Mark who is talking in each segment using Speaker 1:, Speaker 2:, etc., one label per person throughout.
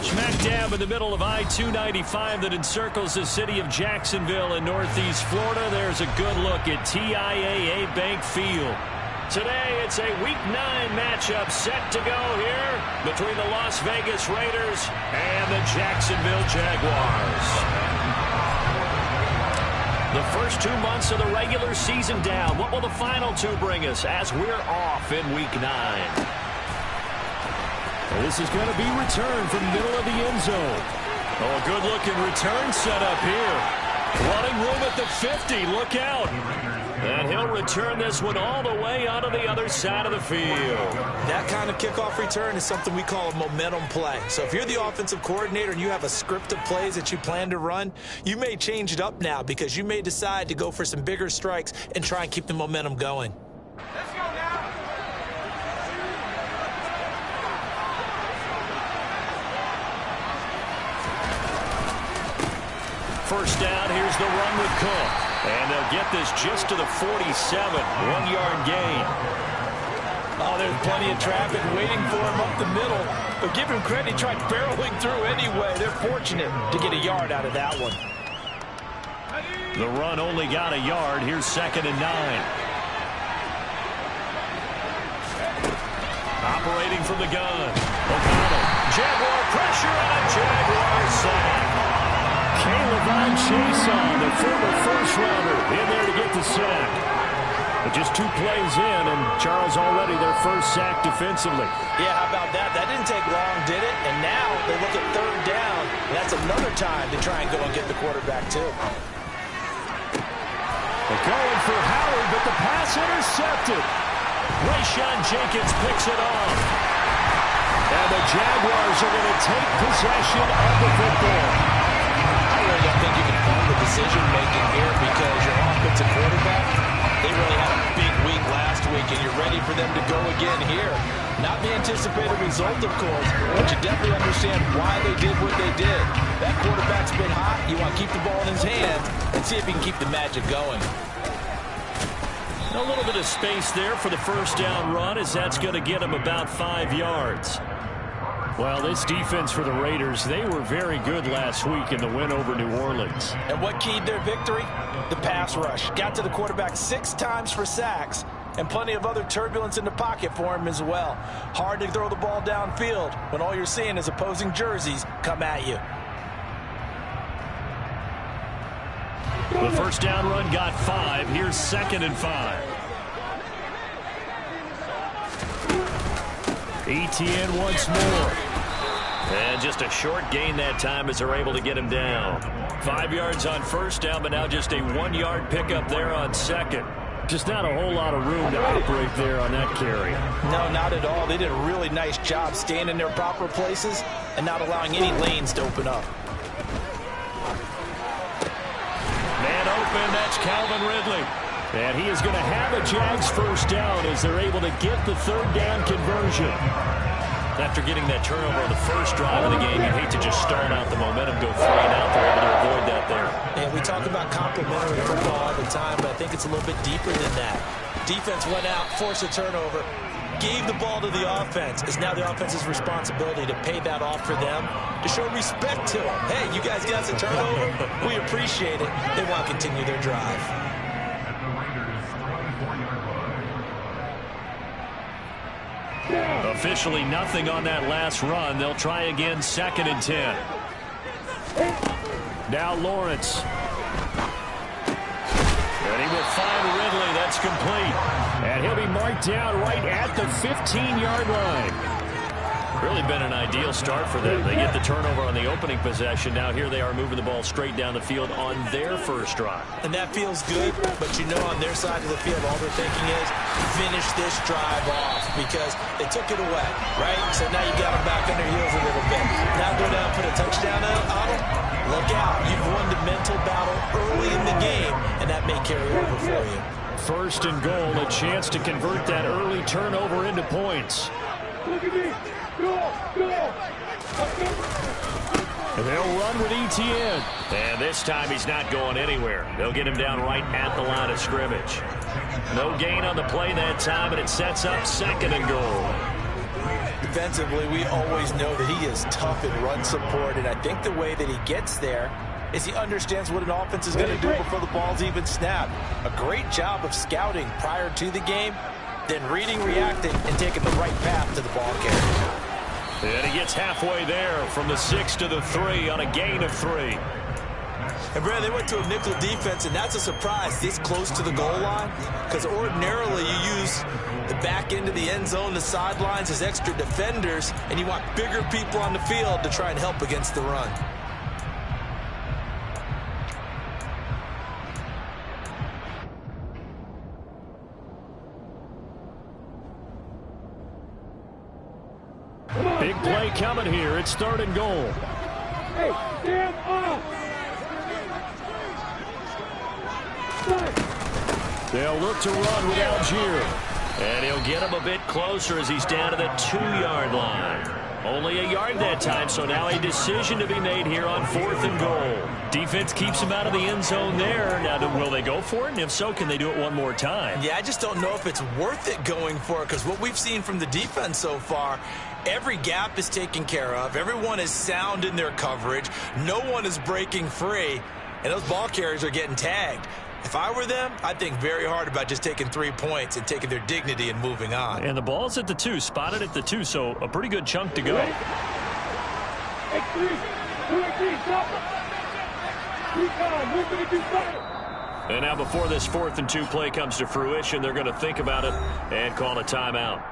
Speaker 1: Smack dab in the middle of I-295 that encircles the city of Jacksonville in northeast Florida. There's a good look at TIAA Bank Field. Today, it's a Week 9 matchup set to go here between the Las Vegas Raiders and the Jacksonville Jaguars. The first 2 months of the regular season down. What will the final 2 bring us as we're off in Week 9?
Speaker 2: Well, this is going to be returned from the middle of the end zone.
Speaker 1: Oh, a good-looking return set up here. Running room at the 50. Look out. And he'll return this one all the way onto the other side of the field.
Speaker 3: That kind of kickoff return is something we call a momentum play. So if you're the offensive coordinator and you have a script of plays that you plan to run, you may change it up now because you may decide to go for some bigger strikes and try and keep the momentum going.
Speaker 4: Let's go now.
Speaker 1: First down, here's the run with Cook. And they'll get this just to the 47, 1-yard gain.
Speaker 3: Oh, there's plenty of traffic waiting for him up the middle. But give him credit, he tried barreling through anyway. They're fortunate to get a yard out of that one.
Speaker 1: The run only got a yard. Here's 2nd and 9. Operating from the gun. O'Connell. Jaguar pressure on a Jaguar sack.
Speaker 2: Kayvon Chason, the former first-rounder, in there to get the sack. But just 2 plays in, and Charles already their first sack defensively.
Speaker 3: Yeah, how about that? That didn't take long, did it? And now they look at 3rd down. And that's another time to try and go and get the quarterback, too.
Speaker 2: They're going for Howard, but the pass intercepted.
Speaker 1: Rayshawn Jenkins picks it off.
Speaker 2: And the Jaguars are going to take possession of the football.
Speaker 3: I really don't think you can fault the decision-making here because your offensive quarterback, they really had a big week last week, and you're ready for them to go again here. Not the anticipated result, of course, but you definitely understand why they did what they did. That quarterback's been hot. You want to keep the ball in his hands and see if he can keep the magic going.
Speaker 1: A little bit of space there for the first down run as that's going to get him about 5 yards.
Speaker 2: Well, this defense for the Raiders, they were very good last week in the win over New Orleans.
Speaker 3: And what keyed their victory? The pass rush. Got to the quarterback 6 times for sacks, and plenty of other turbulence in the pocket for him as well. Hard to throw the ball downfield when all you're seeing is opposing jerseys come at you.
Speaker 1: The first down run got 5. Here's 2nd and 5. Etienne once more. And just a short gain that time as they're able to get him down. 5 yards on first down, but now just a 1-yard pickup there on 2nd.
Speaker 2: Just not a whole lot of room to operate there on that carry.
Speaker 3: No, not at all. They did a really nice job staying in their proper places and not allowing any lanes to open up.
Speaker 1: Man open, that's Calvin Ridley.
Speaker 2: And he is going to have a Jags first down as they're able to get the 3rd down conversion.
Speaker 1: After getting that turnover on the first drive of the game, you hate to just start out the momentum, go 3 and out. They're able to avoid that there.
Speaker 3: And we talk about complementary football all the time, but I think it's a little bit deeper than that. Defense went out, forced a turnover, gave the ball to the offense. It's now the offense's responsibility to pay that off for them, to show respect to them. Hey, you guys got the turnover. We appreciate it. They want to continue their drive.
Speaker 1: Officially nothing on that last run. They'll try again, 2nd and 10.
Speaker 2: Now Lawrence.
Speaker 1: And he will find Ridley. That's complete.
Speaker 2: And he'll be marked down right at the 15-yard line.
Speaker 1: Really been an ideal start for them. They get the turnover on the opening possession. Now here they are moving the ball straight down the field on their first drive.
Speaker 3: And that feels good, but you know on their side of the field, all they're thinking is finish this drive off because they took it away, right? So now you got them back on their heels a little bit. Now go down, put a touchdown on them. Look out. You've won the mental battle early in the game, and that may carry over for you.
Speaker 2: 1st and goal, a chance to convert that early turnover into points.
Speaker 4: Look at me. Go.
Speaker 2: And they'll run with Etienne.
Speaker 1: And this time he's not going anywhere. They'll get him down right at the line of scrimmage. No gain on the play that time, and it sets up 2nd and goal.
Speaker 3: defensively, we always know that he is tough in run support, and I think the way that he gets there is he understands what an offense is going to do before the ball's even snapped. A great job of scouting prior to the game, then reading, reacting, and taking the right path to the ball carrier.
Speaker 1: And he gets halfway there from the 6 to the 3 on a gain of 3.
Speaker 3: And Brad, they went to a nickel defense, and that's a surprise this close to the goal line, because ordinarily you use the back end of the end zone, the sidelines as extra defenders, and you want bigger people on the field to try and help against the run.
Speaker 1: Big play coming here. It's 3rd and goal.
Speaker 4: Hey, stand up!
Speaker 1: They'll look to run with Algier. And he'll get him a bit closer as he's down to the 2-yard line. Only a yard that time, so now a decision to be made here on 4th and goal. Defense keeps him out of the end zone there. Now, will they go for it? And if so, can they do it one more time?
Speaker 3: Yeah, I just don't know if it's worth it going for it, because what we've seen from the defense so far, every gap is taken care of. Everyone is sound in their coverage. No one is breaking free, and those ball carriers are getting tagged. If I were them, I'd think very hard about just taking 3 points and taking their dignity and moving on.
Speaker 1: And the ball's at the 2, spotted at the 2, so a pretty good chunk to go.
Speaker 4: Hey, 3, 2, 3, stop. 3 times, we're going to do better.
Speaker 1: And now before this 4th and 2 play comes to fruition, they're going to think about it and call a timeout.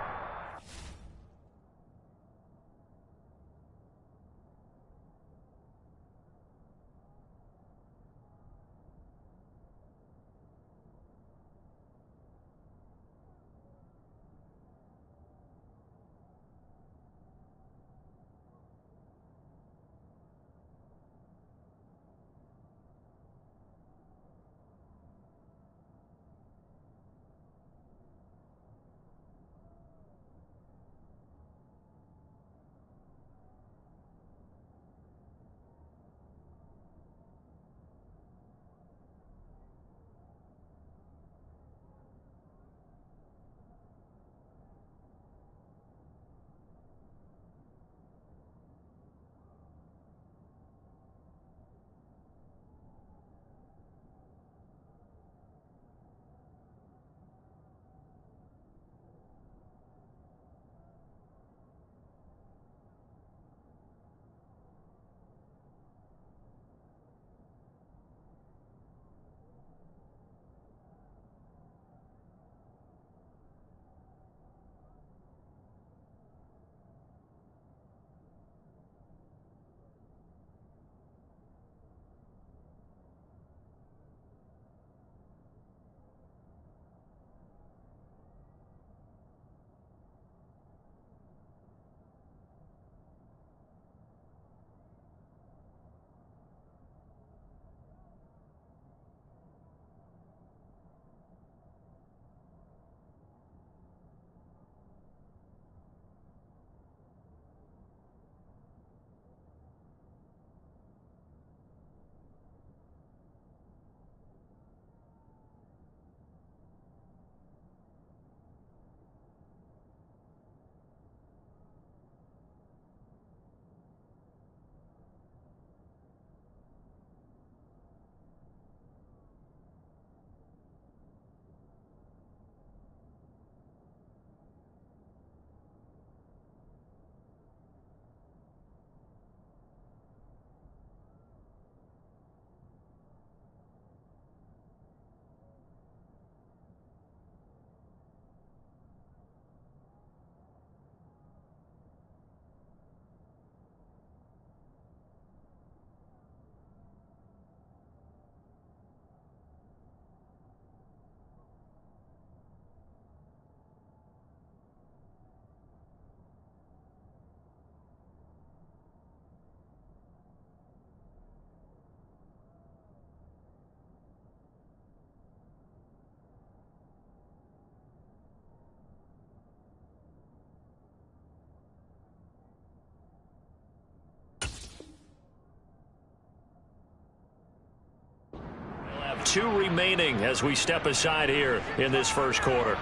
Speaker 1: have 2 remaining as we step aside here in this first quarter.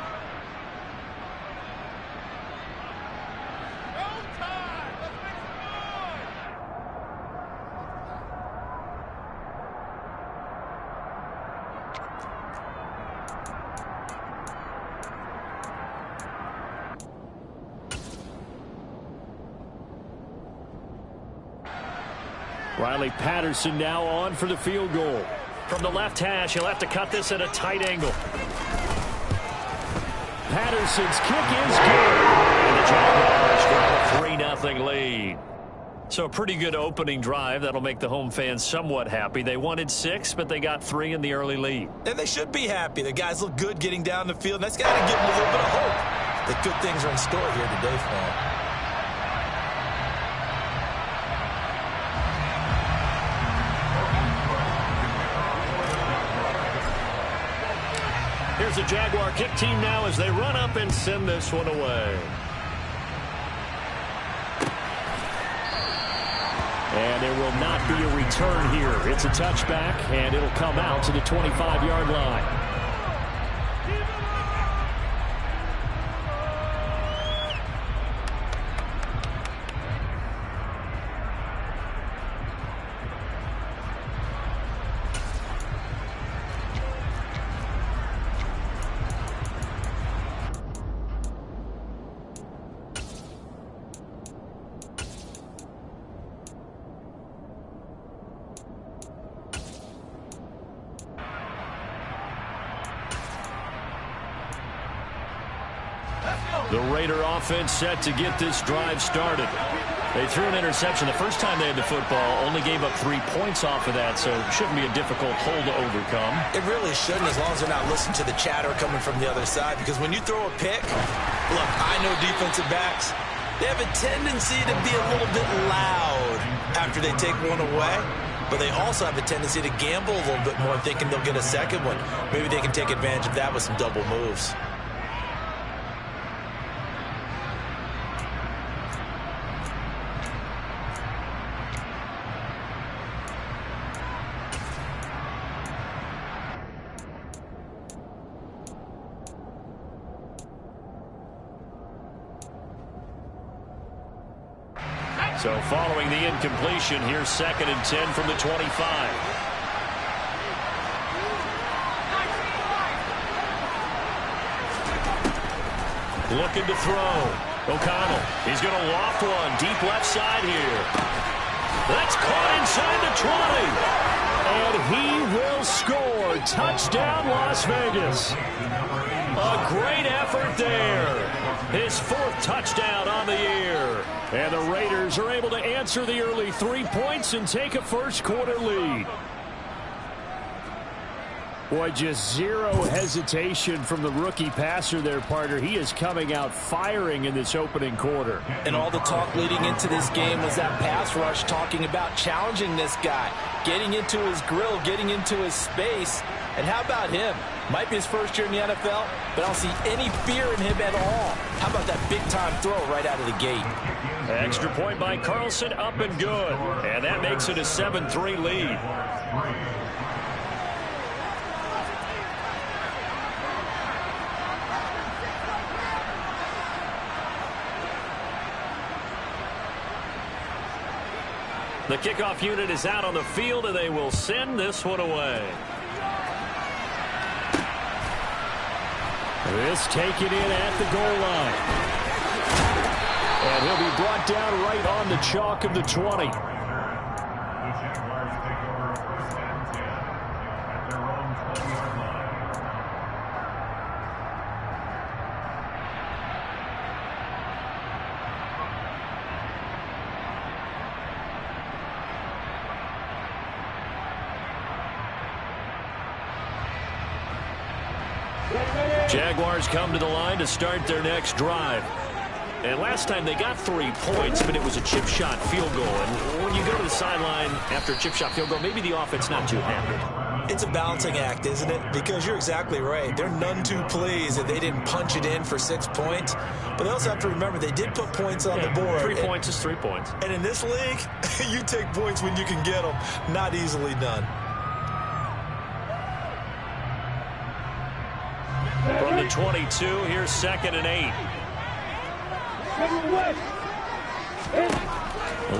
Speaker 2: Riley Patterson now on for the field goal.
Speaker 1: From the left hash, he'll have to cut this at a tight angle.
Speaker 2: Patterson's kick is good.
Speaker 1: And the Jaguars grab a 3-0 lead. So a pretty good opening drive. That'll make the home fans somewhat happy. They wanted 6, but they got 3 in the early lead.
Speaker 3: And they should be happy. The guys look good getting down the field. And that's got to give them a little bit of hope that good things are in store here today for them.
Speaker 1: Here's the Jaguar kick team now as they run up and send this one away.
Speaker 2: And there will not be a return here. It's a touchback, and it'll come out to the 25-yard line.
Speaker 1: The Raider offense set to get this drive started. They threw an interception the first time they had the football, only gave up 3 points off of that, so it shouldn't be a difficult hole to overcome.
Speaker 3: It really shouldn't, as long as they're not listening to the chatter coming from the other side, because when you throw a pick, look, I know defensive backs, they have a tendency to be a little bit loud after they take one away, but they also have a tendency to gamble a little bit more, thinking they'll get a second one. Maybe they can take advantage of that with some double moves.
Speaker 1: So following the incompletion, here's 2nd and 10 from the 25. Looking to throw. O'Connell, he's going to loft one deep left side here. That's caught inside the 20. And he will score. Touchdown, Las Vegas. A great effort there. His 4th touchdown on the year.
Speaker 2: And the Raiders are able to answer the early 3 points and take a first-quarter lead. Boy, just zero hesitation from the rookie passer there, partner. He is coming out firing in this opening quarter.
Speaker 3: And all the talk leading into this game was that pass rush, talking about challenging this guy, getting into his grill, getting into his space. And how about him? Might be his first year in the NFL, but I don't see any fear in him at all. How about that big-time throw right out of the gate?
Speaker 1: Extra point by Carlson, up and good. And that makes it a 7-3 lead. The kickoff unit is out on the field, and they will send this one away.
Speaker 2: This taken in at the goal line. And he'll be brought down right on the chalk of the 20.
Speaker 1: Jaguars come to the line to start their next drive. And last time they got 3 points, but it was a chip shot field goal. And when you go to the sideline after a chip shot field goal, maybe the offense not too happy.
Speaker 3: It's a balancing act, isn't it? Because you're exactly right. They're none too pleased that they didn't punch it in for 6 points. But they also have to remember they did put points on the board.
Speaker 1: 3 points is 3 points.
Speaker 3: And in this league, you take points when you can get them. Not easily done.
Speaker 1: From the 22, here's 2nd and 8.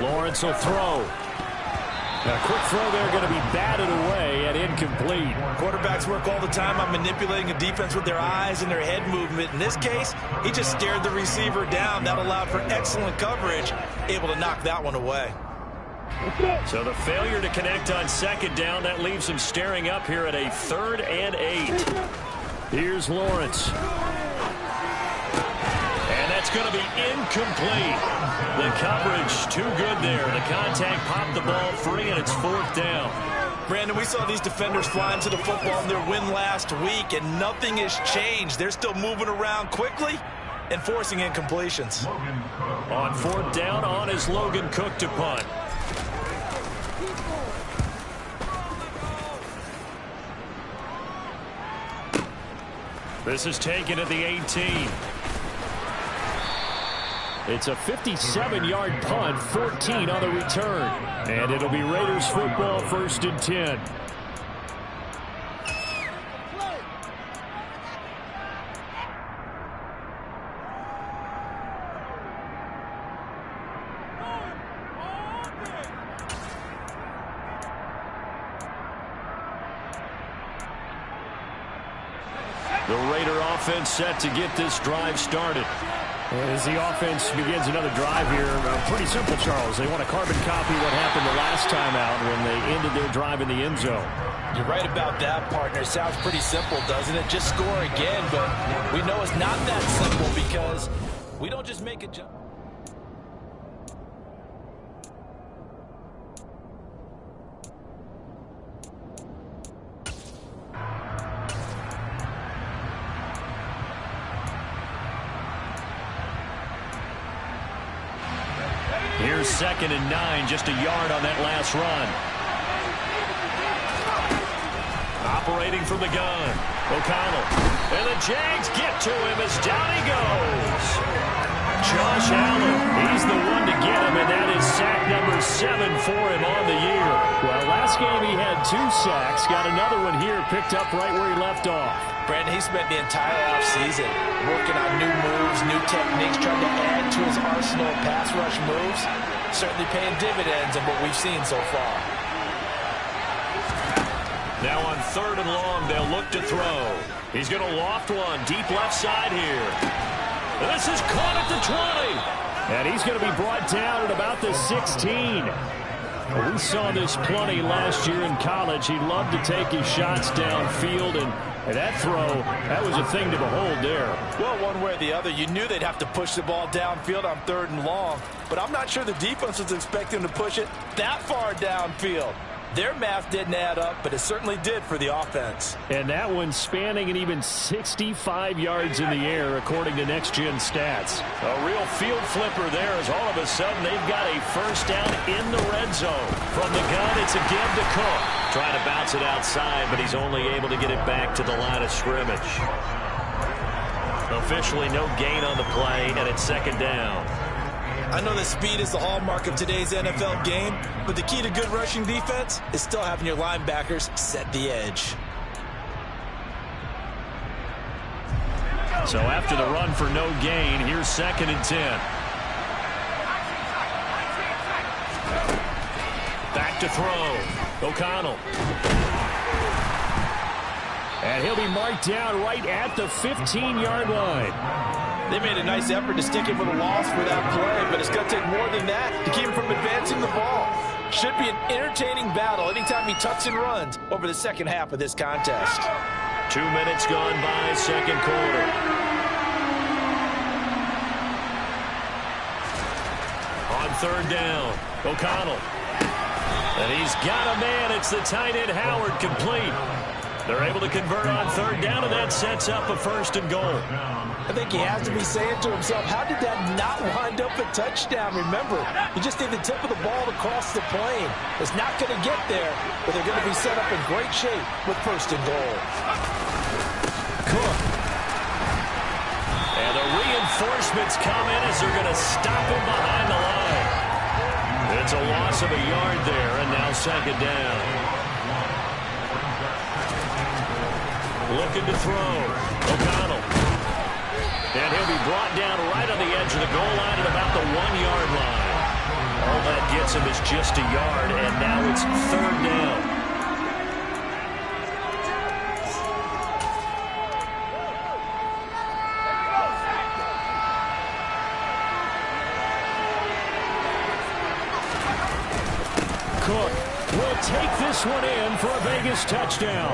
Speaker 2: Lawrence will throw. A quick throw there going to be batted away and incomplete.
Speaker 3: Quarterbacks work all the time on manipulating a defense with their eyes and their head movement. In this case, he just stared the receiver down. That allowed for excellent coverage, able to knock that one away.
Speaker 1: So the failure to connect on second down, that leaves him staring up here at a 3rd and 8. Here's Lawrence. And that's going to be incomplete. The coverage too good there. The contact popped the ball free, and it's 4th down.
Speaker 3: Brandon, we saw these defenders flying to the football in their win last week, and nothing has changed. They're still moving around quickly and forcing incompletions.
Speaker 1: On 4th down, on is Logan Cook to punt. This is taken at the 18. It's a 57-yard punt, 14 on the return. And it'll be Raiders football, 1st and 10. The Raider offense set to get this drive started. As the offense begins another drive here, pretty simple, Charles. They want to carbon copy what happened the last time out when they ended their drive in the end zone.
Speaker 3: You're right about that, partner. Sounds pretty simple, doesn't it? Just score again, but we know it's not that simple because we don't just make a jump.
Speaker 1: Here's 2nd and 9, just a yard on that last run. Operating from the gun, O'Connell. And the Jags get to him as down he goes. Josh Allen, he's the one to get him, and that is sack number 7 for him on the year. Well, last game he had 2 sacks. Got another one here, picked up right where he left off.
Speaker 3: Brandon, he spent the entire offseason working on new moves, new techniques, trying to add to his arsenal of pass rush moves. Certainly paying dividends in what we've seen so far.
Speaker 1: Now on 3rd and long, they'll look to throw. He's going to loft one deep left side here. And this is caught at the 20. And he's going to be brought down at about the 16. Well, we saw this plenty last year in college. He loved to take his shots downfield, and that throw, that was a thing to behold there.
Speaker 3: Well, one way or the other, you knew they'd have to push the ball downfield on 3rd and long, but I'm not sure the defense was expecting to push it that far downfield. Their math didn't add up, but it certainly did for the offense.
Speaker 1: And that one spanning an even 65 yards in the air, according to Next Gen Stats. A real field flipper there as all of a sudden they've got a 1st down in the red zone. From the gun, it's again to Cook. Trying to bounce it outside, but he's only able to get it back to the line of scrimmage. Officially no gain on the play, and it's 2nd down.
Speaker 3: I know that speed is the hallmark of today's NFL game, but the key to good rushing defense is still having your linebackers set the edge.
Speaker 1: So after the run for no gain, here's 2nd and 10. Back to throw. O'Connell. And he'll be marked down right at the 15-yard line.
Speaker 3: They made a nice effort to stick him with a loss for that play, but it's going to take more than that to keep him from advancing the ball. Should be an entertaining battle anytime he tucks and runs over the second half of this contest.
Speaker 1: 2 minutes gone by, 2nd quarter. On 3rd down, O'Connell. And he's got a man. It's the tight end Howard, complete. They're able to convert on 3rd down, and that sets up a 1st and goal.
Speaker 3: I think he has to be saying to himself, how did that not wind up a touchdown? Remember, you just need the tip of the ball to cross the plane. It's not going to get there, but they're going to be set up in great shape with 1st and goal.
Speaker 1: Cook. And the reinforcements come in as they're going to stop him behind the line. It's a loss of a yard there, and now 2nd down. Looking to throw. O'Connell. And he'll be brought down right on the edge of the goal line at about the 1-yard line. All that gets him is just a yard, and now it's 3rd down.
Speaker 2: Cook will take this one in for a Vegas touchdown.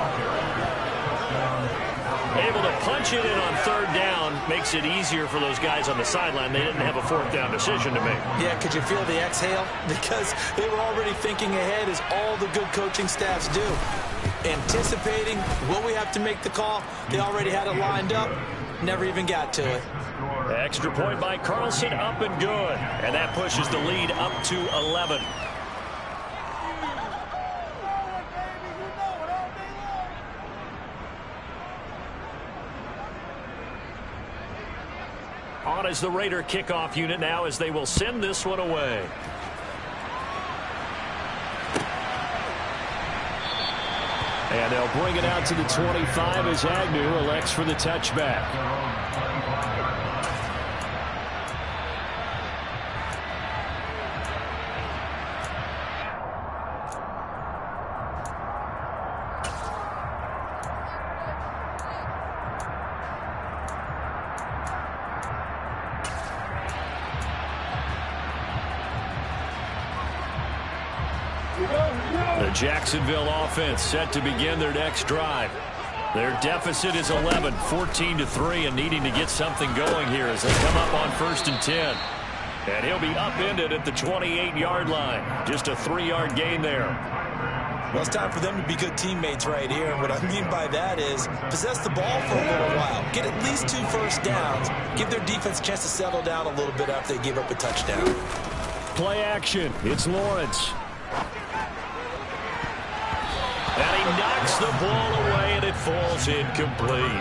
Speaker 1: Able to punch it in on third down makes it easier for those guys on the sideline. They didn't have a fourth down decision to make.
Speaker 3: Yeah, could you feel the exhale? Because they were already thinking ahead, as all the good coaching staffs do. Anticipating, will we have to make the call? They already had it lined up. Never even got to it.
Speaker 1: Extra point by Carlson, up and good. And that pushes the lead up to 11. On is the Raider kickoff unit now, as they will send this one away.
Speaker 2: And they'll bring it out to the 25 as Agnew elects for the touchback.
Speaker 1: The Jacksonville offense set to begin their next drive. Their deficit is 11, 14-3, and needing to get something going here as they come up on 1st and 10. And he'll be upended at the 28-yard line. Just a 3-yard gain there.
Speaker 3: Well, it's time for them to be good teammates right here. And what I mean by that is possess the ball for a little while. Get at least 2 first downs. Give their defense a chance to settle down a little bit after they give up a touchdown.
Speaker 2: Play action. It's Lawrence.
Speaker 1: And he knocks the ball away, and it falls incomplete.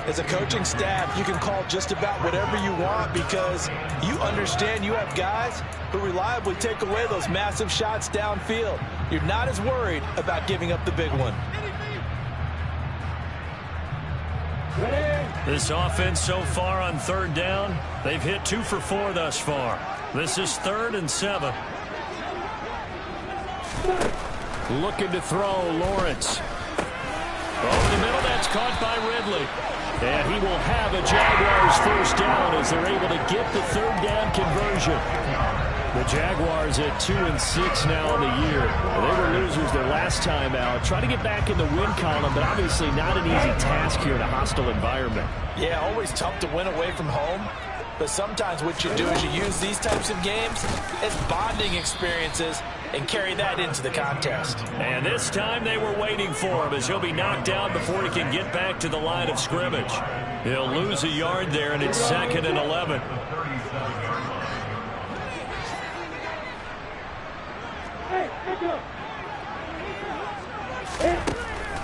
Speaker 3: As a coaching staff, you can call just about whatever you want because you understand you have guys who reliably take away those massive shots downfield. You're not as worried about giving up the big one.
Speaker 1: This offense so far on 3rd down, they've hit 2 for 4 thus far. This is 3rd and 7.
Speaker 2: Looking to throw, Lawrence.
Speaker 1: Over the middle, that's caught by Ridley.
Speaker 2: And he will have a Jaguars first down as they're able to get the 3rd down conversion. The Jaguars at 2-6 now in the year. They were losers their last time out. Trying to get back in the win column, but obviously not an easy task here in a hostile environment.
Speaker 3: Yeah, always tough to win away from home. But sometimes what you do is you use these types of games as bonding experiences and carry that into the contest.
Speaker 1: And this time they were waiting for him as he'll be knocked down before he can get back to the line of scrimmage. He'll lose a yard there, and it's 2nd and 11.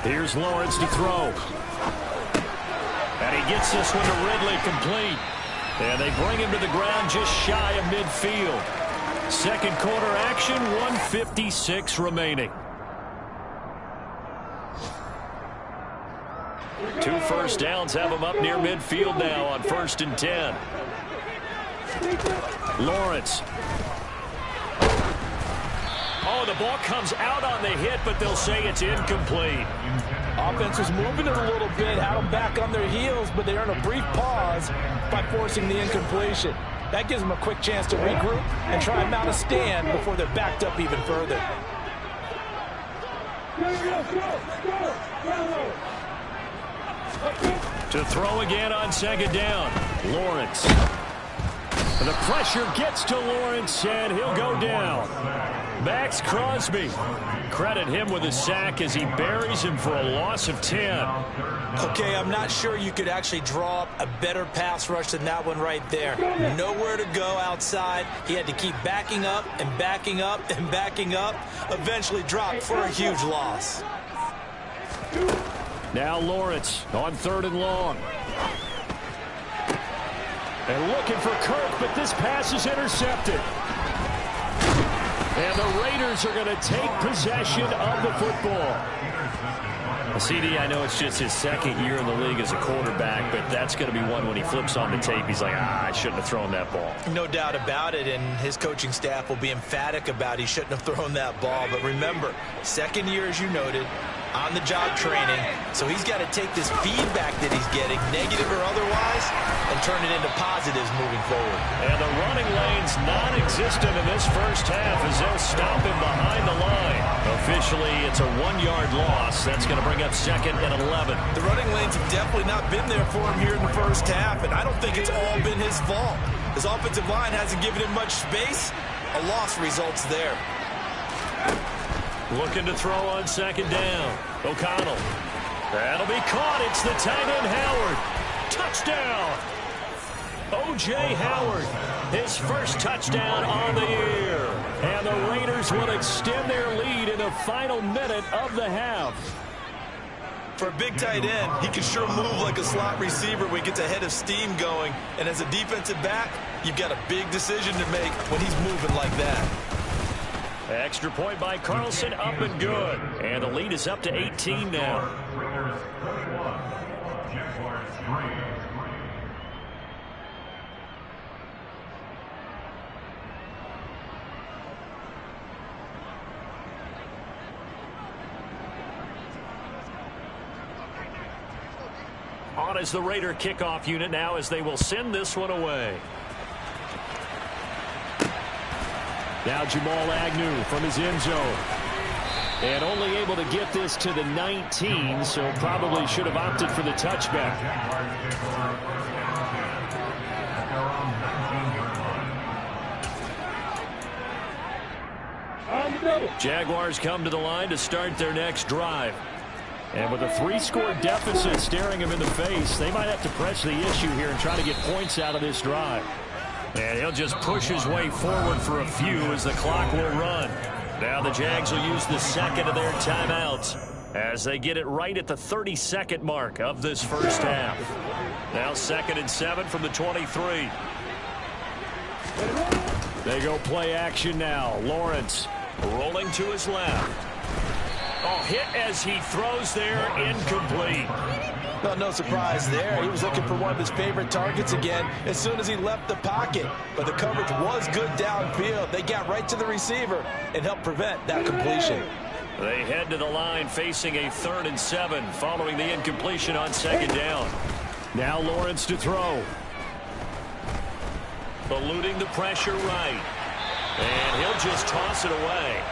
Speaker 2: Here's Lawrence to throw.
Speaker 1: And he gets this one to Ridley complete. And they bring him to the ground just shy of midfield. 2nd quarter action, 1:56 remaining. 2 first downs have him up near midfield now on 1st and 10.
Speaker 2: Lawrence.
Speaker 1: Oh, the ball comes out on the hit, but they'll say it's incomplete.
Speaker 3: Offense was moving it a little bit, had them back on their heels, but they earn a brief pause by forcing the incompletion. That gives them a quick chance to regroup and try and mount a stand before they're backed up even further.
Speaker 1: To throw again on 2nd down.
Speaker 2: Lawrence. The pressure gets to Lawrence, and he'll go down.
Speaker 1: Max Crosby. Credit him with a sack as he buries him for a loss of 10.
Speaker 3: Okay, I'm not sure you could actually draw up a better pass rush than that one right there. Nowhere to go outside. He had to keep backing up and backing up and backing up. Eventually dropped for a huge loss.
Speaker 2: Now Lawrence on 3rd and long. And looking for Kirk, but this pass is intercepted. And the Raiders are going to take possession of the football.
Speaker 1: CD, I know it's just his 2nd year in the league as a quarterback, but that's going to be one when he flips on the tape. He's like, I shouldn't have thrown that ball.
Speaker 3: No doubt about it, and his coaching staff will be emphatic about he shouldn't have thrown that ball. But remember, 2nd year, as you noted, on-the-job training, so he's got to take this feedback that he's getting, negative or otherwise, and turn it into positives moving forward.
Speaker 1: And the running lane's non-existent in this first half as they'll stop him behind the line. Officially, it's a 1-yard loss. That's going to bring up 2nd and 11.
Speaker 3: The running lanes have definitely not been there for him here in the first half, and I don't think it's all been his fault. His offensive line hasn't given him much space. A loss results there.
Speaker 1: Looking to throw on 2nd down. O'Connell. That'll be caught. It's the tight end, Howard. Touchdown. O.J. Howard, his first touchdown on the year. And the Raiders will extend their lead in the final minute of the half.
Speaker 3: For a big tight end, he can sure move like a slot receiver when he gets a head of steam going. And as a defensive back, you've got a big decision to make when he's moving like that.
Speaker 1: Extra point by Carlson, up and good. And the lead is up to 18 now. On is the Raider kickoff unit now as they will send this one away. Now Jamal Agnew from his end zone. And only able to get this to the 19, so probably should have opted for the touchback. Jaguars come to the line to start their next drive. And with a 3-score deficit staring him in the face, they might have to press the issue here and try to get points out of this drive. And he'll just push his way forward for a few as the clock will run. Now the Jags will use the second of their timeouts as they get it right at the 32nd mark of this first half. Now 2nd and 7 from the 23. They go play action now. Lawrence rolling to his left. Oh, hit as he throws there, incomplete.
Speaker 3: Well, no surprise there. He was looking for one of his favorite targets again as soon as he left the pocket. But the coverage was good downfield. They got right to the receiver and helped prevent that completion.
Speaker 1: They head to the line facing a 3rd and 7 following the incompletion on 2nd down. Now Lawrence to throw. Eluding the pressure right. And he'll just toss it away.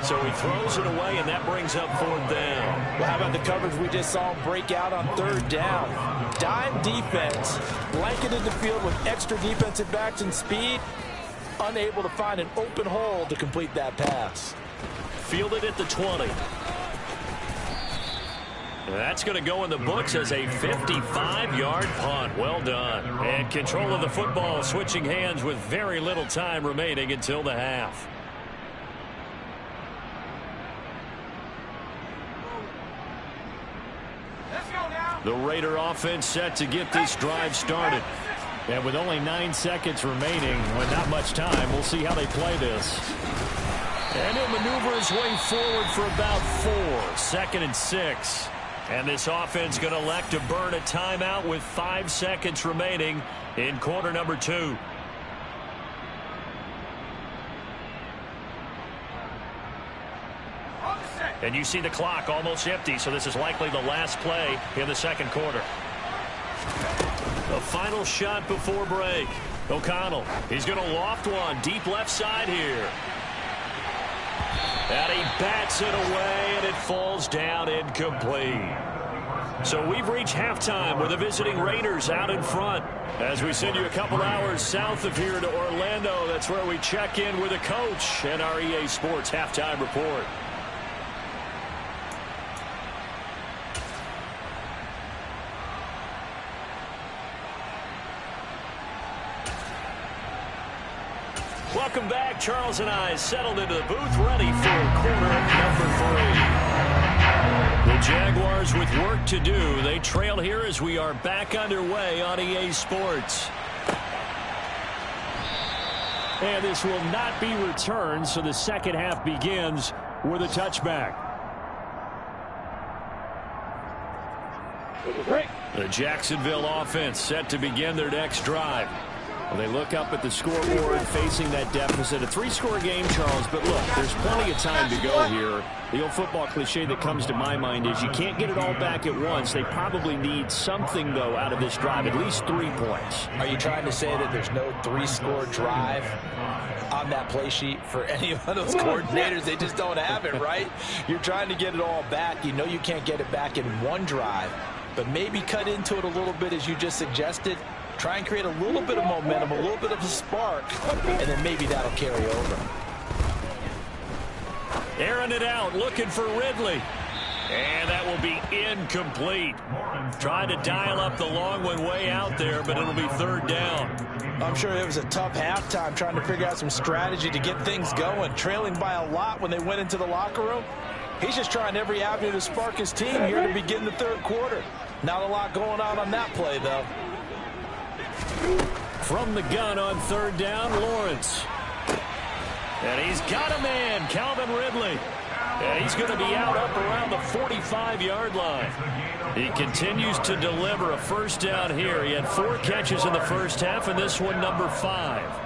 Speaker 1: So he throws it away, and that brings up 4th down.
Speaker 3: Well, how about the coverage we just saw him break out on 3rd down? Dime defense, blanketed the field with extra defensive backs and speed, unable to find an open hole to complete that pass.
Speaker 1: Fielded at the 20. That's going to go in the books as a 55-yard punt. Well done. And control of the football switching hands with very little time remaining until the half. The Raider offense set to get this drive started. And with only 9 seconds remaining, with not much time, we'll see how they play this. And he'll maneuver his way forward for about 4. 2nd and 6. And this offense going to elect to burn a timeout with 5 seconds remaining in quarter number 2. And you see the clock almost empty, so this is likely the last play in the 2nd quarter. The final shot before break. O'Connell, he's going to loft one deep left side here. And he bats it away, and it falls down incomplete. So we've reached halftime with the visiting Raiders out in front. As we send you a couple hours south of here to Orlando, that's where we check in with the coach and our EA Sports halftime report. Welcome back. Charles and I settled into the booth, ready for quarter number 3. The Jaguars with work to do. They trail here as we are back underway on EA Sports. And this will not be returned, so the second half begins with a touchback. The Jacksonville offense set to begin their next drive. Well, they look up at the scoreboard facing that deficit. A 3-score game, Charles, but look, there's plenty of time to go here. The old football cliche that comes to my mind is you can't get it all back at once. They probably need something, though, out of this drive, at least 3 points.
Speaker 3: Are you trying to say that there's no 3-score drive on that play sheet for any of those coordinators? They just don't have it, right? You're trying to get it all back. You know you can't get it back in one drive, but maybe cut into it a little bit as you just suggested. Try and create a little bit of momentum, a little bit of a spark, and then maybe that'll carry over.
Speaker 1: Airing it out, looking for Ridley. And that will be incomplete. Trying to dial up the long one way out there, but it'll be 3rd down.
Speaker 3: I'm sure it was a tough halftime trying to figure out some strategy to get things going, trailing by a lot when they went into the locker room. He's just trying every avenue to spark his team here to begin the 3rd quarter. Not a lot going on that play, though.
Speaker 1: From the gun on 3rd down, Lawrence. And he's got a man, Calvin Ridley. And he's going to be out up around the 45-yard line. He continues to deliver a 1st down here. He had 4 catches in the first half, and this one number 5.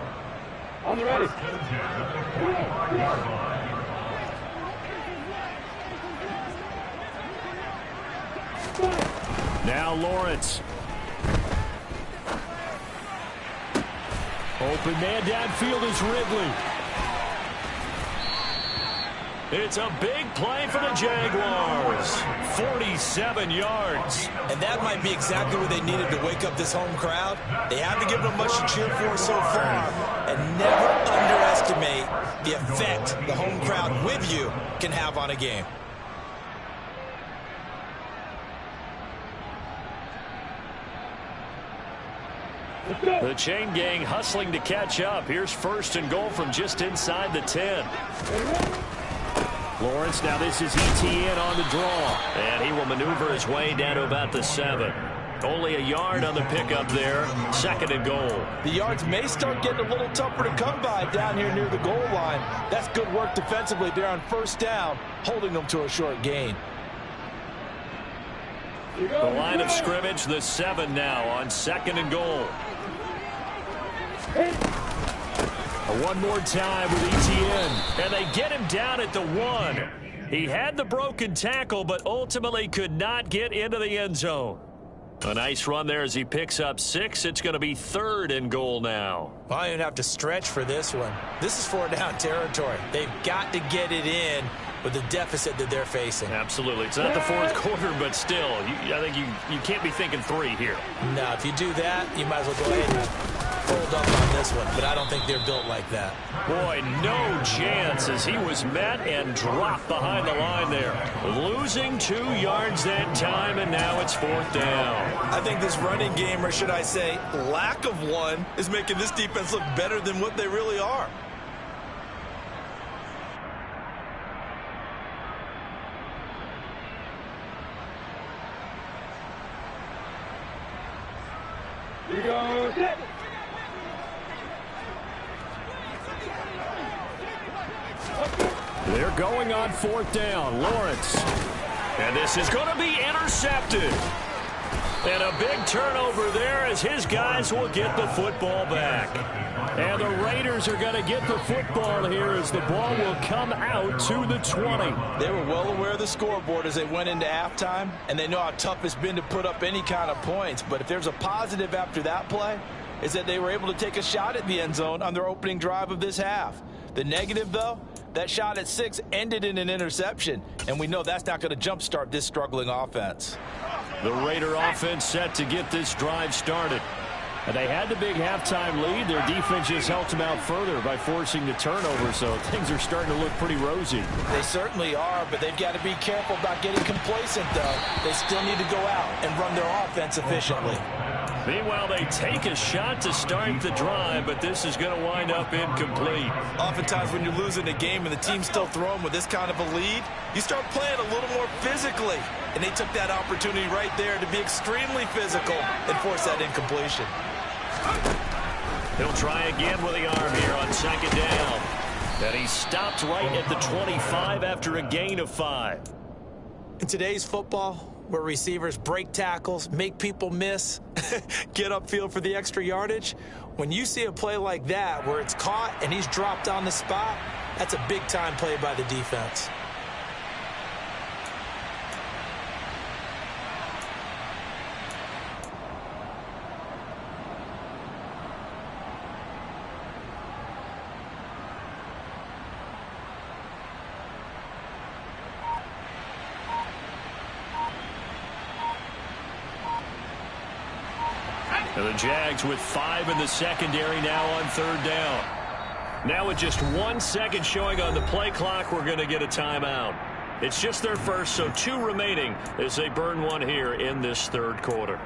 Speaker 4: On the ready.
Speaker 1: Now Lawrence. Open man downfield is Ridley. It's a big play for the Jaguars. 47 yards.
Speaker 3: And that might be exactly what they needed to wake up this home crowd. They haven't given them much to cheer for so far. And never underestimate the effect the home crowd with you can have on a game.
Speaker 1: The chain gang hustling to catch up. Here's 1st and goal from just inside the 10. Lawrence, now this is ETN on the draw. And he will maneuver his way down to about the 7. Only a yard on the pickup there. 2nd and goal.
Speaker 3: The yards may start getting a little tougher to come by down here near the goal line. That's good work defensively there on 1st down, holding them to a short gain.
Speaker 1: The line of scrimmage, the 7 now on 2nd and goal. One more time with ETN. And they get him down at the 1. He had the broken tackle, but ultimately could not get into the end zone. A nice run there as he picks up 6. It's going to be 3rd and goal now.
Speaker 3: Well, I don't even have to stretch for this one. This is 4-down territory. They've got to get it in with the deficit that they're facing.
Speaker 1: Absolutely. It's not the 4th quarter, but still, I think you can't be thinking 3 here.
Speaker 3: No, if you do that, you might as well go ahead and fold up on this one, but I don't think they're built like that.
Speaker 1: Boy, no chance as he was met and dropped behind the line there. Losing 2 yards that time, and now it's 4th down.
Speaker 3: I think this running game, or should I say lack of one, is making this defense look better than what they really are.
Speaker 4: Here we go. Set.
Speaker 1: They're going on 4th down. Lawrence. And this is going to be intercepted. And a big turnover there as his guys will get the football back. And the Raiders are going to get the football here as the ball will come out to the 20.
Speaker 3: They were well aware of the scoreboard as they went into halftime, and they know how tough it's been to put up any kind of points. But if there's a positive after that play, is that they were able to take a shot at the end zone on their opening drive of this half. The negative, though, that shot at 6 ended in an interception, and we know that's not going to jumpstart this struggling offense.
Speaker 1: The Raider offense set to get this drive started. And they had the big halftime lead. Their defense just helped them out further by forcing the turnover, so things are starting to look pretty rosy.
Speaker 3: They certainly are, but they've got to be careful about getting complacent, though. They still need to go out and run their offense efficiently.
Speaker 1: Meanwhile, they take a shot to start the drive, but this is going to wind up incomplete.
Speaker 3: Oftentimes when you're losing a game and the team's still throwing with this kind of a lead, you start playing a little more physically. And they took that opportunity right there to be extremely physical and force that incompletion.
Speaker 1: He'll try again with the arm here on 2nd down. And he stopped right at the 25 after a gain of 5.
Speaker 3: In today's football, where receivers break tackles, make people miss, get upfield for the extra yardage. When you see a play like that where it's caught and he's dropped on the spot, that's a big-time play by the defense.
Speaker 1: And the Jags with 5 in the secondary now on 3rd down. Now with just 1 second showing on the play clock, we're going to get a timeout. It's just their first, so 2 remaining as they burn one here in this 3rd quarter.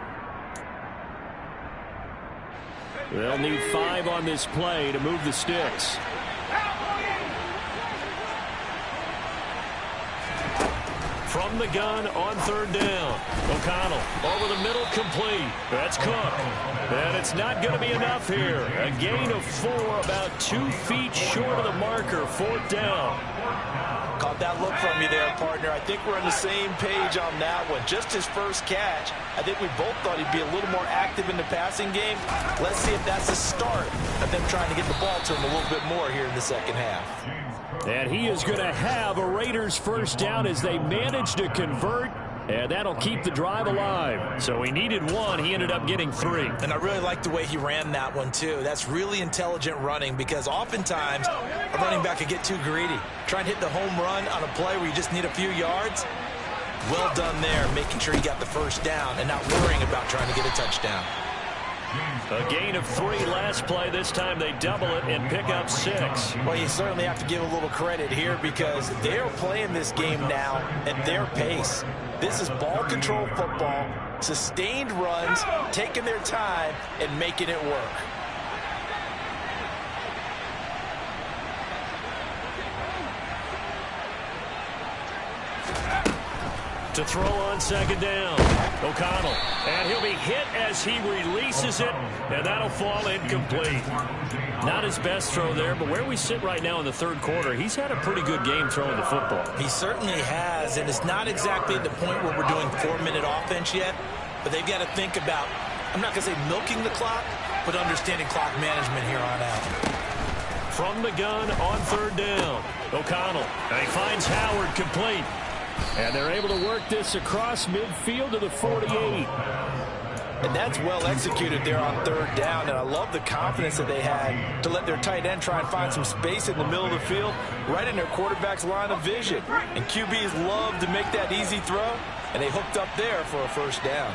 Speaker 1: They'll need 5 on this play to move the sticks. From the gun on 3rd down. O'Connell over the middle, complete. That's Cook. And it's not going to be enough here. A gain of 4, about 2 feet short of the marker. 4th down.
Speaker 3: Caught that look from you there, partner. I think we're on the same page on that one. Just his first catch. I think we both thought he'd be a little more active in the passing game. Let's see if that's the start of them trying to get the ball to him a little bit more here in the second half.
Speaker 1: And he is going to have a Raiders first down as they manage to convert, and that'll keep the drive alive. So he needed 1. He ended up getting 3.
Speaker 3: And I really like the way he ran that one, too. That's really intelligent running because oftentimes a running back could get too greedy. Try and hit the home run on a play where you just need a few yards. Well done there, making sure he got the first down and not worrying about trying to get a touchdown.
Speaker 1: A gain of 3 last play. This time they double it and pick up 6.
Speaker 3: Well, you certainly have to give a little credit here because they're playing this game now at their pace. This is ball control football, sustained runs, taking their time, and making it work.
Speaker 1: To throw on 2nd down. O'Connell. And he'll be hit as he releases it, and that'll fall incomplete. Not his best throw there, but where we sit right now in the 3rd quarter, he's had a pretty good game throwing the football.
Speaker 3: He certainly has, and it's not exactly at the point where we're doing 4-minute offense yet, but they've got to think about, I'm not going to say milking the clock, but understanding clock management here on out.
Speaker 1: From the gun on 3rd down. O'Connell. And he finds Howard, complete. And they're able to work this across midfield to the 48.
Speaker 3: And that's well executed there on 3rd down. And I love the confidence that they had to let their tight end try and find some space in the middle of the field, right in their quarterback's line of vision. And QBs love to make that easy throw, and they hooked up there for a first down.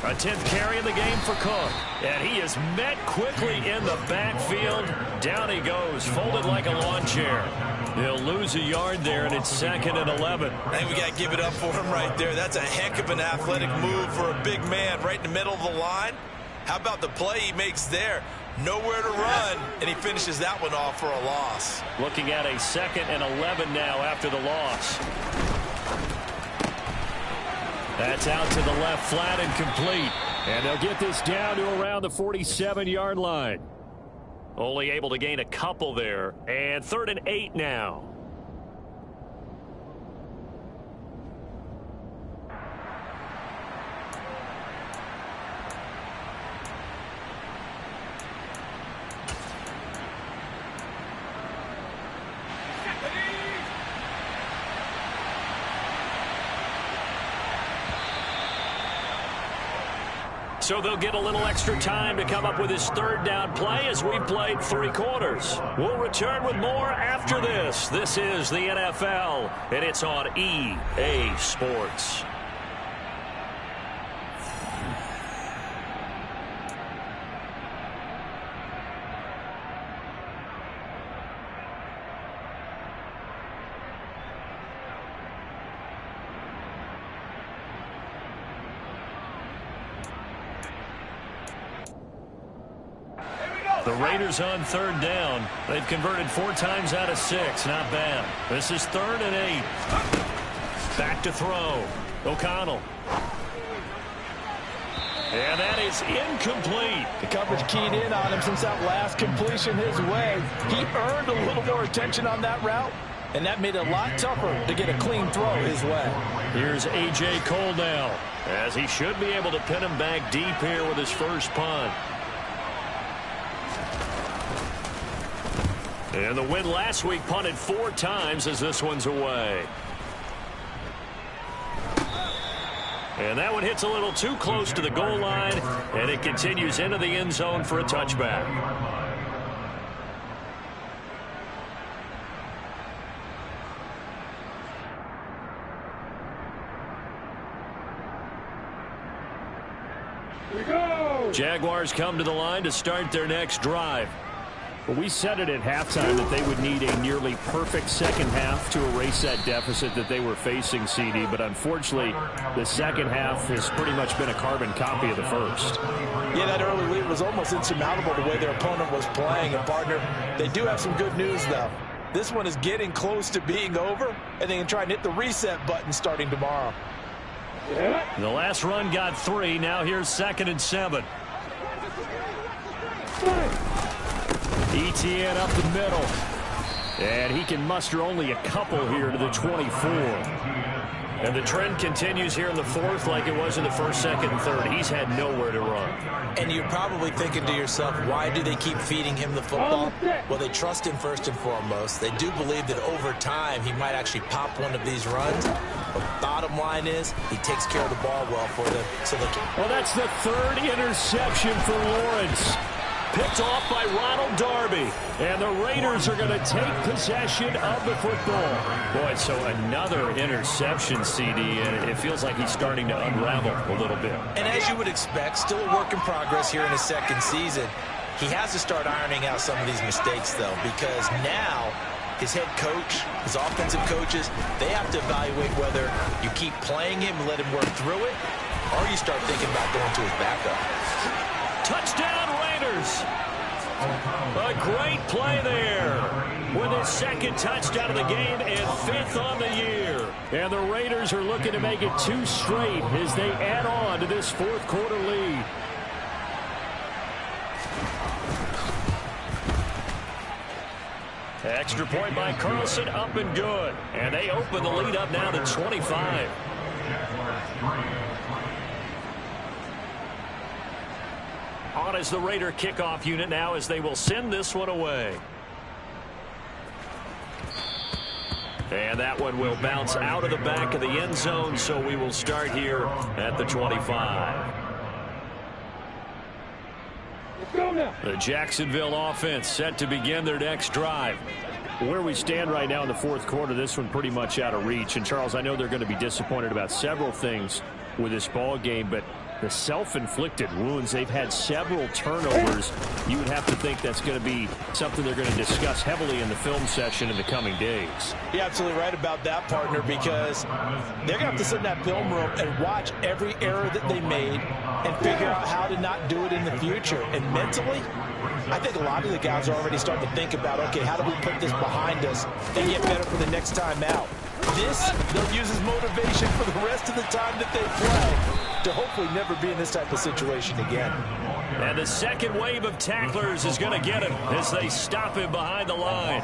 Speaker 1: A 10th carry in the game for Cook. And he is met quickly in the backfield. Down he goes, folded like a lawn chair. They'll lose a yard there, and it's 2nd and 11.
Speaker 3: I think we got to give it up for him right there. That's a heck of an athletic move for a big man right in the middle of the line. How about the play he makes there? Nowhere to run, and he finishes that one off for a loss.
Speaker 1: Looking at a 2nd and 11 now after the loss. That's out to the left, flat and complete. And they'll get this down to around the 47-yard line. Only able to gain a couple there. And 3rd and 8 now. So they'll get a little extra time to come up with his 3rd down play as we played 3 quarters. We'll return with more after this. This is the NFL, and it's on EA Sports. The Raiders on 3rd down. They've converted 4 times out of 6. Not bad. This is 3rd and 8. Back to throw. O'Connell. And that is incomplete.
Speaker 3: The coverage keyed in on him since that last completion his way. He earned a little more attention on that route, And that made it a lot tougher to get a clean throw his way.
Speaker 1: Here's A.J. Cole now, as he should be able to pin him back deep here with his first punt. And the win last week punted 4 times as this one's away. And that one hits a little too close to the goal line, and it continues into the end zone for a touchback. Jaguars come to the line to start their next drive.
Speaker 2: Well, we said it at halftime that they would need a nearly perfect second half to erase that deficit that they were facing, CD. But unfortunately, the second half has pretty much been a carbon copy of the first.
Speaker 3: Yeah, that early lead was almost insurmountable the way their opponent was playing. And, partner, they do have some good news, though. This one is getting close to being over, and they can try and hit the reset button starting tomorrow.
Speaker 1: The last run got 3. Now here's 2nd and 7.
Speaker 2: ETN up the middle. And he can muster only a couple here to the 24.
Speaker 1: And the trend continues here in the 4th like it was in the 1st, 2nd, and 3rd. He's had nowhere to run.
Speaker 3: And you're probably thinking to yourself, why do they keep feeding him the football? Well, they trust him first and foremost. They do believe that over time he might actually pop one of these runs. But bottom line is he takes care of the ball well for them. So
Speaker 1: well, that's the 3rd interception for Lawrence. Picked off by Ronald Darby. And the Raiders are going to take possession of the football. Boy, so another interception, CD, and it feels like he's starting to unravel a little bit.
Speaker 3: And as you would expect, still a work in progress here in his 2nd season. He has to start ironing out some of these mistakes, though, because now his head coach, his offensive coaches, they have to evaluate whether you keep playing him and let him work through it, or you start thinking about going to his backup.
Speaker 1: Touchdown, Raiders! A great play there with his 2nd touchdown of the game and 5th on the year. And the Raiders are looking to make it 2 straight as they add on to this 4th quarter lead. Extra point by Carlson, up and good. And they open the lead up now to 25. On as the Raider kickoff unit now as they will send this one away. And that one will bounce out of the back of the end zone, so we will start here at the 25. The Jacksonville offense set to begin their next drive.
Speaker 2: Where we stand right now in the 4th quarter, this one pretty much out of reach. And, Charles, I know they're going to be disappointed about several things with this ball game, but the self-inflicted wounds, they've had several turnovers. You would have to think that's going to be something they're going to discuss heavily in the film session in the coming days.
Speaker 3: You're absolutely right about that, partner, because they're going to have to sit in that film room and watch every error that they made and figure out how to not do it in the future. And mentally, I think a lot of the guys are already starting to think about, okay, how do we put this behind us and get better for the next time out? This, they'll use as motivation for the rest of the time that they play to hopefully never be in this type of situation again.
Speaker 1: And the 2nd wave of tacklers is going to get him as they stop him behind the line.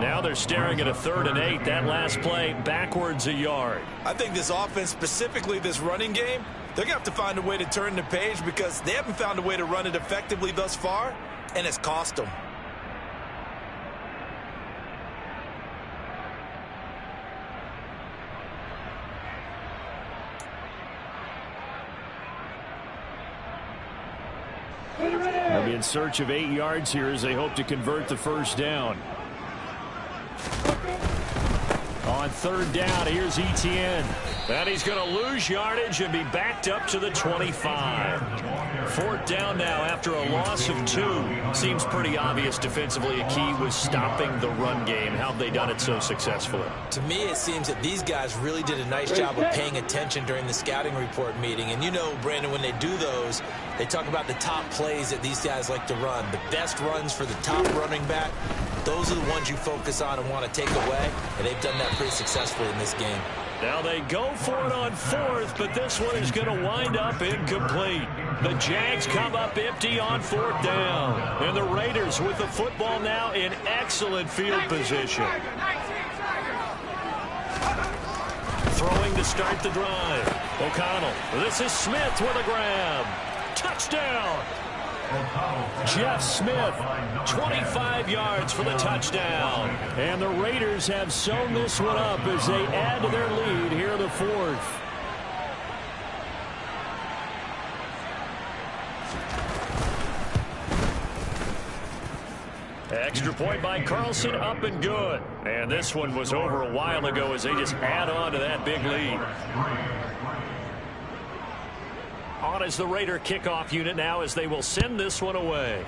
Speaker 1: Now they're staring at a 3rd and 8. That last play backwards a yard.
Speaker 3: I think this offense, specifically this running game, they're going to have to find a way to turn the page because they haven't found a way to run it effectively thus far, and it's cost them.
Speaker 2: They'll be in search of 8 yards here as they hope to convert the 1st down. On 3rd down, here's ETN.
Speaker 1: And he's going to lose yardage and be backed up to the 25. 4th down now after a loss of 2. Seems pretty obvious defensively a key was stopping the run game. How have they done it so successfully?
Speaker 3: To me, it seems that these guys really did a nice job of paying attention during the scouting report meeting. And you know, Brandon, when they do those, they talk about the top plays that these guys like to run. The best runs for the top running back, those are the ones you focus on and want to take away. And they've done that pretty successfully in this game.
Speaker 1: Now they go for it on 4th, but this one is going to wind up incomplete. The Jags come up empty on 4th down. And the Raiders with the football now in excellent field position. throwing to start the drive. O'Connell. This is Smith with a grab. Touchdown. Jeff Smith, 25 yards for the touchdown. And the Raiders have sewn this one up as they add to their lead here in the fourth. Extra point by Carlson, up and good. And this one was over a while ago as they just add on to that big lead. On is the Raider kickoff unit now as they will send this one away.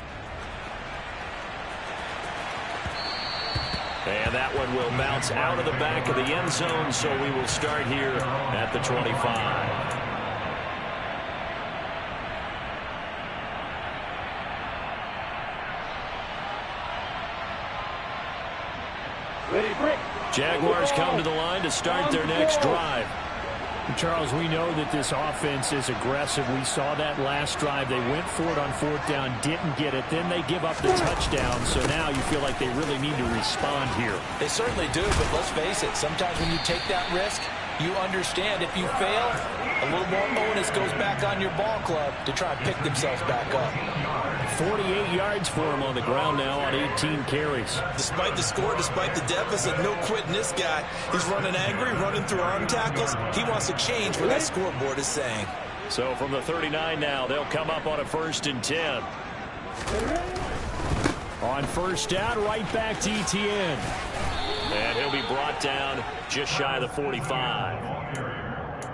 Speaker 1: And that one will bounce out of the back of the end zone, so we will start here at the 25. Jaguars come to the line to start their next drive.
Speaker 2: Charles, we know that this offense is aggressive. We saw that last drive. They went for it on fourth down, didn't get it. Then they give up the touchdown. So now you feel like they really need to respond here.
Speaker 3: They certainly do, but let's face it. Sometimes when you take that risk, you understand if you fail, a little more onus goes back on your ball club to try and pick themselves back up.
Speaker 1: 48 yards for him on the ground now on 18 carries.
Speaker 3: Despite the score, despite the deficit, no quitting this guy. He's running angry, running through arm tackles. He wants to change what that scoreboard is saying.
Speaker 1: So from the 39 now, they'll come up on a 1st and 10. On first down, right back to Etienne. And he'll be brought down just shy of the 45.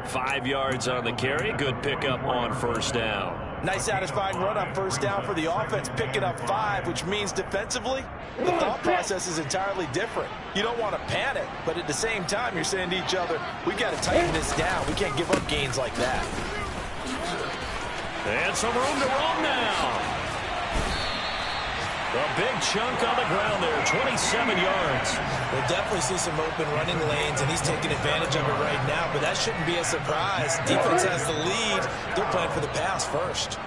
Speaker 1: 5 yards on the carry. Good pickup on first down.
Speaker 3: Nice satisfying run on first down for the offense, picking up 5, which means defensively, the thought process is entirely different. You don't want to panic, but at the same time, you're saying to each other, we've got to tighten this down. We can't give up gains like that.
Speaker 1: And some room to roam now. A big chunk on the ground there, 27 yards.
Speaker 3: We'll definitely see some open running lanes, and he's taking advantage of it right now, but that shouldn't be a surprise. Defense has the lead. They're playing for the pass first.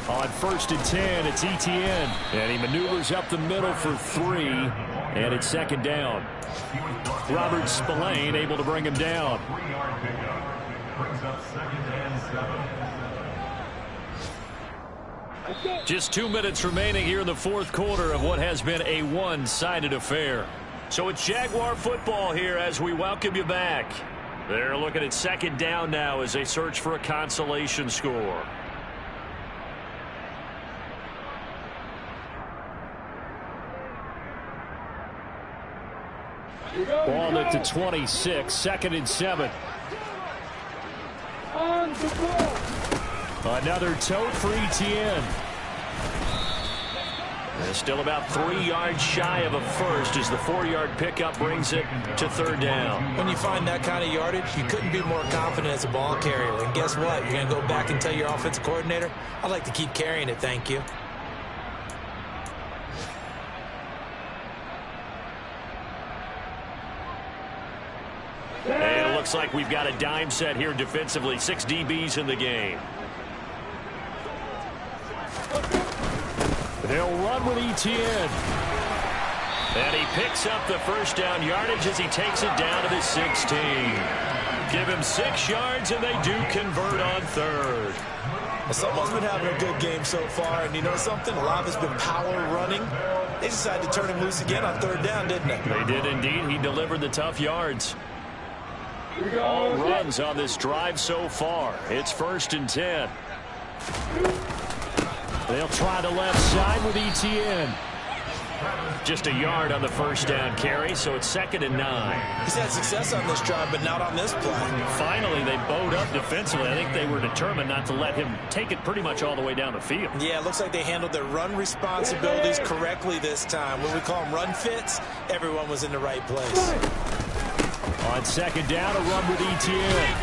Speaker 1: On 1st and 10, it's Etienne. And he maneuvers up the middle for 3, and it's 2nd down. Robert Spillane able to bring him down. Just 2 minutes remaining here in the 4th quarter of what has been a one-sided affair. So it's Jaguar football here as we welcome you back. They're looking at 2nd down now as they search for a consolation score. Ball at the 26, 2nd and 7. Another tote for Etienne. They're still about 3 yards shy of a first as the 4-yard pickup brings it to 3rd down.
Speaker 3: When you find that kind of yardage, you couldn't be more confident as a ball carrier. And guess what? You're going to go back and tell your offensive coordinator, I'd like to keep carrying it, thank you.
Speaker 1: And it looks like we've got a dime set here defensively. 6 DBs in the game. They'll run with Etienne. And he picks up the first down yardage as he takes it down to the 16. Give him 6 yards, and they do convert on 3rd.
Speaker 3: Well, someone's been having a good game so far, and you know something? A lot of it's been power running. They decided to turn him loose again on 3rd down, didn't they?
Speaker 1: They did indeed. He delivered the tough yards. All runs on this drive so far. It's 1st and 10. They'll try the left side with Etienne. Just a yard on the first down carry, so it's 2nd and 9.
Speaker 3: He's had success on this drive, but not on this play.
Speaker 1: Finally, they bowed up defensively. I think they were determined not to let him take it pretty much all the way down the field.
Speaker 3: Yeah, it looks like they handled their run responsibilities correctly this time. When we call them run fits, everyone was in the right place.
Speaker 1: On 2nd down, a run with Etienne.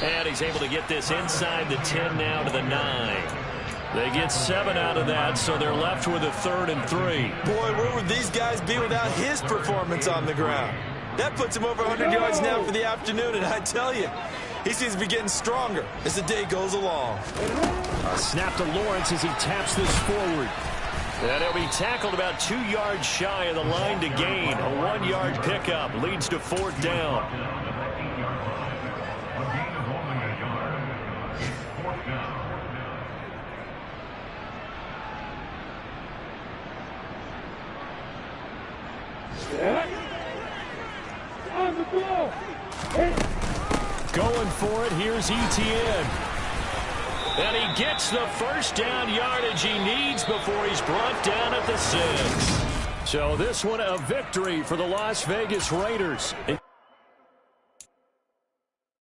Speaker 1: And he's able to get this inside the 10 now to the 9. They get 7 out of that, so they're left with a 3rd and 3.
Speaker 3: Boy, where would these guys be without his performance on the ground? That puts him over 100 yards now for the afternoon, and I tell you, he seems to be getting stronger as the day goes along.
Speaker 1: A snap to Lawrence as he taps this forward. And he'll be tackled about 2 yards shy of the line to gain. A 1-yard pickup leads to 4th down.
Speaker 4: On the ball.
Speaker 1: Going for it, here's Etienne. And he gets the first down yardage he needs before he's brought down at the 6. So this one a victory for the Las Vegas Raiders.